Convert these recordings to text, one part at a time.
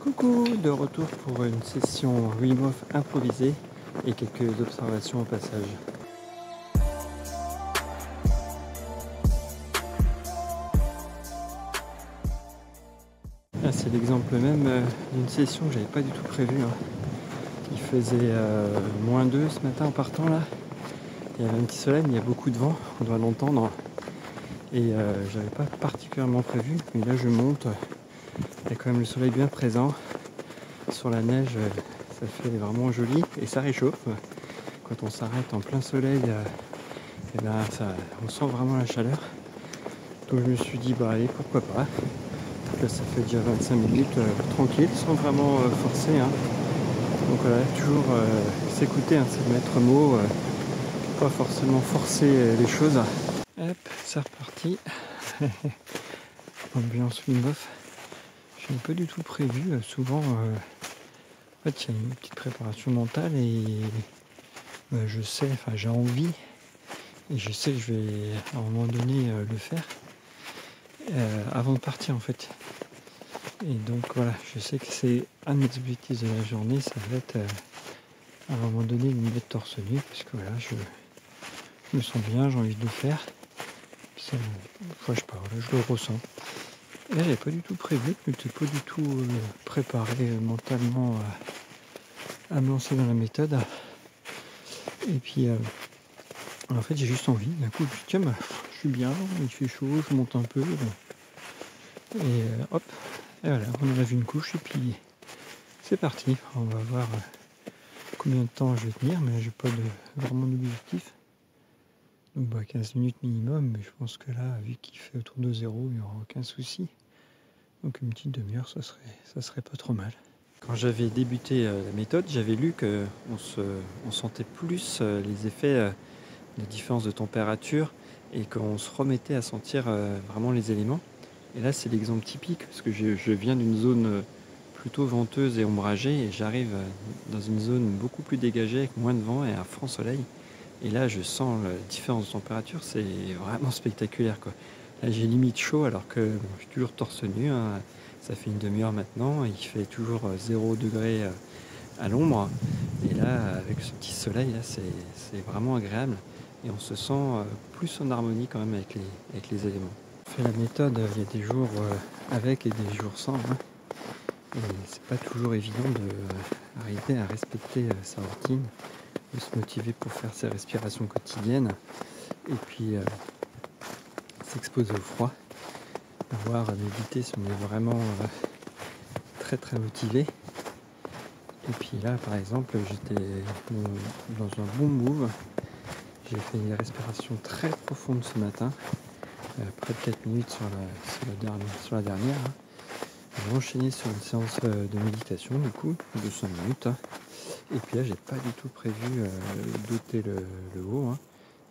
Coucou, de retour pour une session Wim Hof improvisée et quelques observations au passage. Là, c'est l'exemple même d'une session que j'avais pas du tout prévue. Il faisait -2 ce matin en partant là. Il y avait un petit soleil, mais il y a beaucoup de vent, on doit l'entendre. Et j'avais pas particulièrement prévu, mais là je monte. Il y a quand même le soleil bien présent. Sur la neige, ça fait vraiment joli et ça réchauffe. Quand on s'arrête en plein soleil, et ben on sent vraiment la chaleur. Donc je me suis dit, bah allez, pourquoi pas. Là, ça fait déjà 25 minutes tranquille, sans vraiment forcer. Donc voilà, toujours s'écouter, c'est le maître mot. Pas forcément forcer les choses. Hop, c'est reparti. Ambiance Wim Hof. Je n'ai pas du tout prévu. Souvent, en fait, il y a une petite préparation mentale et je sais, j'ai envie et je sais que je vais à un moment donné le faire avant de partir en fait. Et donc voilà, je sais que c'est un de mes objectifs de la journée, ça va être à un moment donné de me mettre torse nu, puisque voilà, je me sens bien, j'ai envie de le faire. Ça, je sais pas, là, je le ressens. Et là, j'avais pas du tout prévu, je n'étais pas du tout préparé mentalement à me lancer dans la méthode. Et puis en fait j'ai juste envie, d'un coup je me dis tiens je suis bien, il fait chaud, je monte un peu. Et hop, et voilà, on enlève une couche et puis c'est parti. On va voir combien de temps je vais tenir, mais j'ai pas vraiment d'objectif. Donc 15 minutes minimum, mais je pense que là, vu qu'il fait autour de 0, il n'y aura aucun souci. Donc une petite demi-heure, ça serait pas trop mal. Quand j'avais débuté la méthode, j'avais lu qu'on sentait plus les effets de différence de température et qu'on se remettait à sentir vraiment les éléments. Et là, c'est l'exemple typique, parce que je viens d'une zone plutôt venteuse et ombragée, et j'arrive dans une zone beaucoup plus dégagée, avec moins de vent et un franc soleil. Et là, je sens la différence de température, c'est vraiment spectaculaire, quoi. Là, j'ai limite chaud, alors que je suis toujours torse nu. Ça fait une demi-heure maintenant, et il fait toujours 0 degré à l'ombre. Et là, avec ce petit soleil, là, c'est vraiment agréable. Et on se sent plus en harmonie quand même avec les éléments. On fait la méthode, il y a des jours avec et des jours sans. Et c'est pas toujours évident d'arriver à respecter sa routine, de se motiver pour faire ses respirations quotidiennes. Et puis s'exposer au froid, voir méditer si on est vraiment très très motivé. Et puis là par exemple j'étais dans un bon move. J'ai fait une respiration très profonde ce matin, près de 4 minutes sur la dernière. J'ai enchaîné sur une séance de méditation du coup, de 5 minutes. Et puis là j'ai pas du tout prévu d'ôter le haut.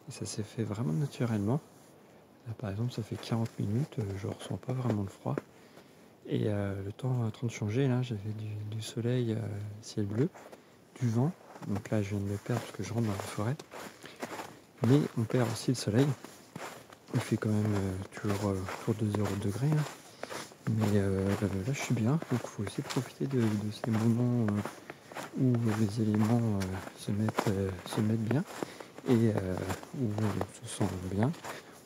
Et ça s'est fait vraiment naturellement. Là par exemple ça fait 40 minutes, je ressens pas vraiment le froid. Et le temps est en train de changer, là j'avais du soleil, ciel bleu, du vent. Donc là je viens de le perdre parce que je rentre dans la forêt. Mais on perd aussi le soleil. Il fait quand même toujours autour de 0 degré. Mais là je suis bien, donc il faut aussi profiter de ces moments où les éléments se mettent bien et où on se sent bien,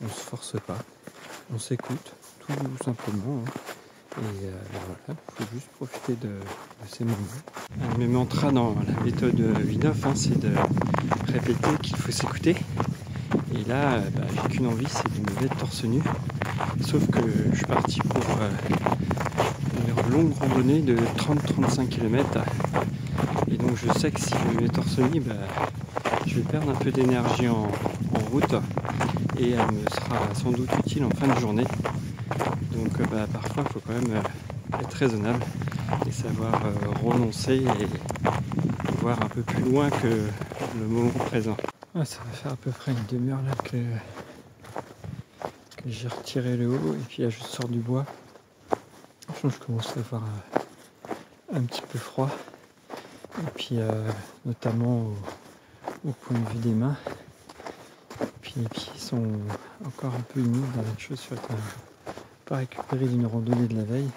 on ne se force pas, on s'écoute tout simplement. Et voilà, il faut juste profiter de ces moments. Mes mantras dans la méthode Wim Hof, c'est de répéter qu'il faut s'écouter. Et là, j'ai qu'une envie, c'est de me mettre torse nu. Sauf que je suis parti pour une longue randonnée de 30-35 km. Et donc je sais que si je me mets torse nu, je vais perdre un peu d'énergie en route. Et elle me sera sans doute utile en fin de journée. Donc parfois il faut quand même être raisonnable et savoir renoncer et voir un peu plus loin que le moment présent. Ça va faire à peu près une demi-heure là que j'ai retiré le haut et puis là je sors du bois. Je commence à avoir un petit peu froid et puis notamment au point de vue des mains. Et puis les pieds sont encore un peu humides dans la chaussure. Pas récupéré d'une randonnée de la veille.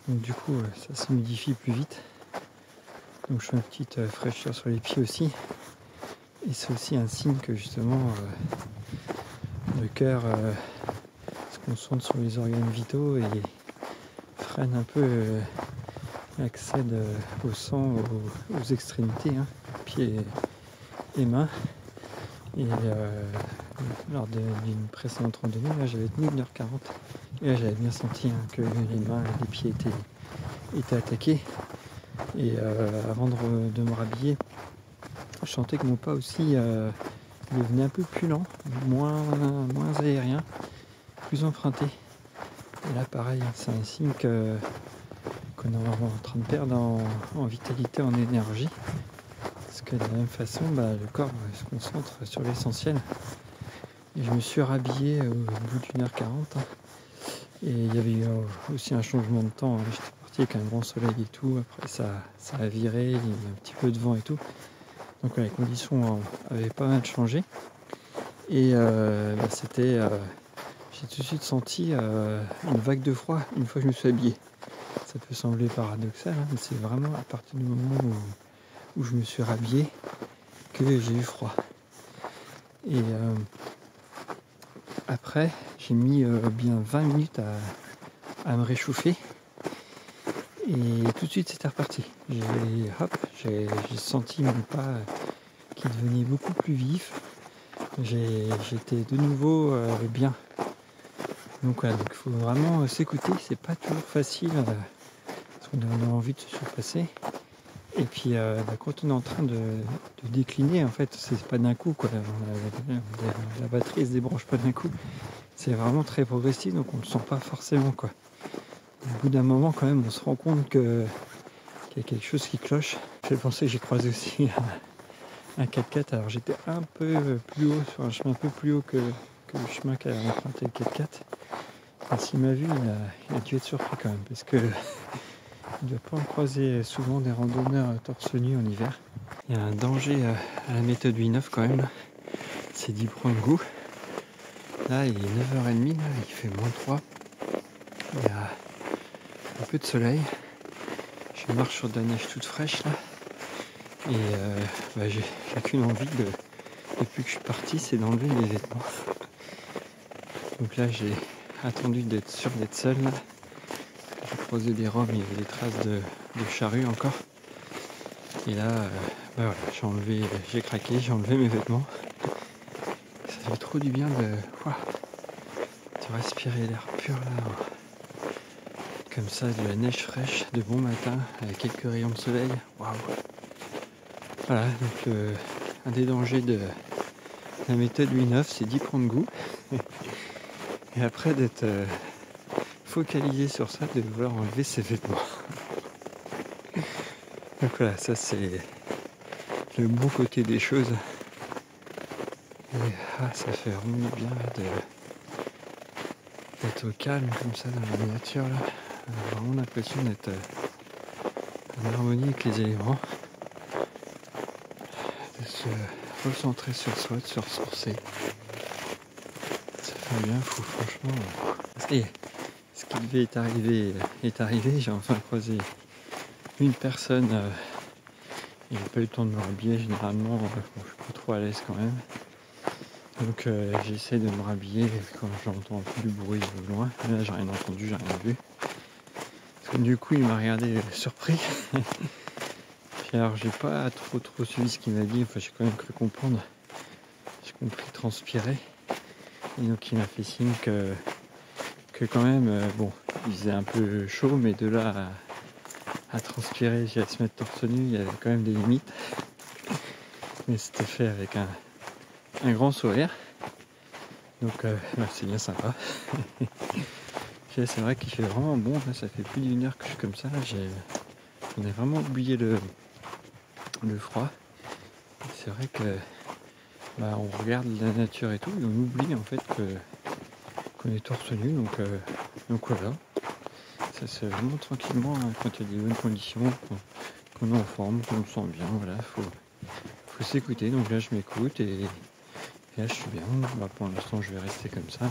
Donc du coup ça s'humidifie plus vite. Donc je fais une petite fraîcheur sur les pieds aussi. Et c'est aussi un signe que justement le cœur se concentre sur les organes vitaux et freine un peu l'accès au sang aux extrémités, hein, pieds et mains. Et lors d'une précédente randonnée, là j'avais tenu 1h40 et là j'avais bien senti que les mains et les pieds étaient attaqués. Et avant de me rhabiller, je sentais que mon pas aussi devenait un peu plus lent, moins aérien, plus emprunté. Et là pareil, c'est un signe qu'on est en train de perdre en vitalité, en énergie. Parce que de la même façon, le corps se concentre sur l'essentiel. Et je me suis rhabillé au bout d'1h40. Et il y avait eu aussi un changement de temps. J'étais parti avec un grand soleil et tout. Après ça a viré, il y avait un petit peu de vent et tout. Donc les conditions avaient pas mal changé. Et c'était... j'ai tout de suite senti une vague de froid une fois que je me suis habillé. Ça peut sembler paradoxal, hein, mais c'est vraiment à partir du moment où je me suis rhabillé que j'ai eu froid. Et après, j'ai mis bien 20 minutes à me réchauffer. Et tout de suite, c'était reparti. J'ai senti mon pas qui devenait beaucoup plus vif. J'étais de nouveau bien. Donc voilà, il faut vraiment s'écouter. C'est pas toujours facile parce qu'on a envie de se surpasser. Et puis quand on est en train de décliner, en fait, c'est pas d'un coup, quoi. La batterie ne se débranche pas d'un coup. C'est vraiment très progressif, donc on ne le sent pas forcément, quoi. Au bout d'un moment, quand même, on se rend compte qu'il y a quelque chose qui cloche. J'ai pensé que j'ai croisé aussi un 4x4. Alors j'étais un peu plus haut, sur un chemin un peu plus haut que le chemin qu'a emprunté le 4x4. Et s'il m'a vu, il a dû être surpris quand même, parce que il ne doit pas en croiser souvent des randonneurs torse nu en hiver. Il y a un danger à la méthode 8-9 quand même. C'est d'y prendre goût. Là, il est 9h30, là, il fait -3. Il y a un peu de soleil. Je marche sur de la neige toute fraîche là. Et j'ai qu'une envie depuis que je suis parti, c'est d'enlever mes vêtements. Donc là, j'ai attendu d'être sûr d'être seul là. J'ai croisé des robes, il y avait des traces de charrue encore. Et là, voilà, j'ai craqué, j'ai enlevé mes vêtements. Ça fait trop du bien de respirer l'air pur là. Comme ça, de la neige fraîche, de bon matin, avec quelques rayons de soleil. Waouh! Voilà, donc un des dangers de la méthode 8-9, c'est d'y prendre goût. Et après d'être focalisé sur ça, de vouloir enlever ses vêtements. Donc voilà, ça c'est le bon côté des choses. Et ça fait vraiment bien d'être au calme comme ça dans la nature là. On a vraiment l'impression d'être en harmonie avec les éléments. De se recentrer sur soi, de se ressourcer. Ça fait bien fou, franchement. Et ce qui devait être arrivé est arrivé. J'ai enfin croisé une personne. Il n'a pas eu le temps de me rhabiller. Généralement, je suis pas trop à l'aise quand même. Donc j'essaie de me rhabiller quand j'entends un peu du bruit de loin. Là, j'ai rien entendu, j'ai rien vu. Parce que du coup, il m'a regardé surpris. Puis alors, j'ai pas trop suivi ce qu'il m'a dit. Enfin, j'ai quand même cru comprendre. J'ai compris transpirer. Et donc, il m'a fait signe que quand même, il faisait un peu chaud, mais de là à transpirer, à se mettre torse nu, il y avait quand même des limites. Mais c'était fait avec un grand sourire. Donc, c'est bien sympa. C'est vrai qu'il fait vraiment bon. Là, ça fait plus d'une heure que je suis comme ça. On a vraiment oublié le froid. C'est vrai que on regarde la nature et tout, et on oublie en fait qu'on est torse nu. Donc voilà. Ça se vraiment tranquillement hein, quand il y a des bonnes conditions, qu'on est en forme, qu'on se sent bien. Voilà, faut s'écouter. Donc là, je m'écoute et là, je suis bien. Pour l'instant, je vais rester comme ça.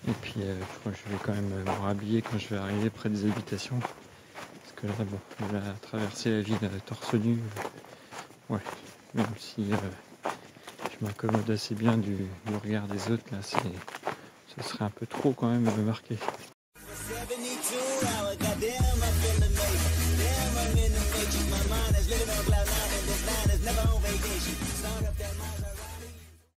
Et puis je crois que je vais quand même me rhabiller quand je vais arriver près des habitations. Parce que là, bon, traverser la ville torse nu, ouais, même si je m'accommode assez bien du regard des autres, là, ce serait un peu trop quand même de me marquer.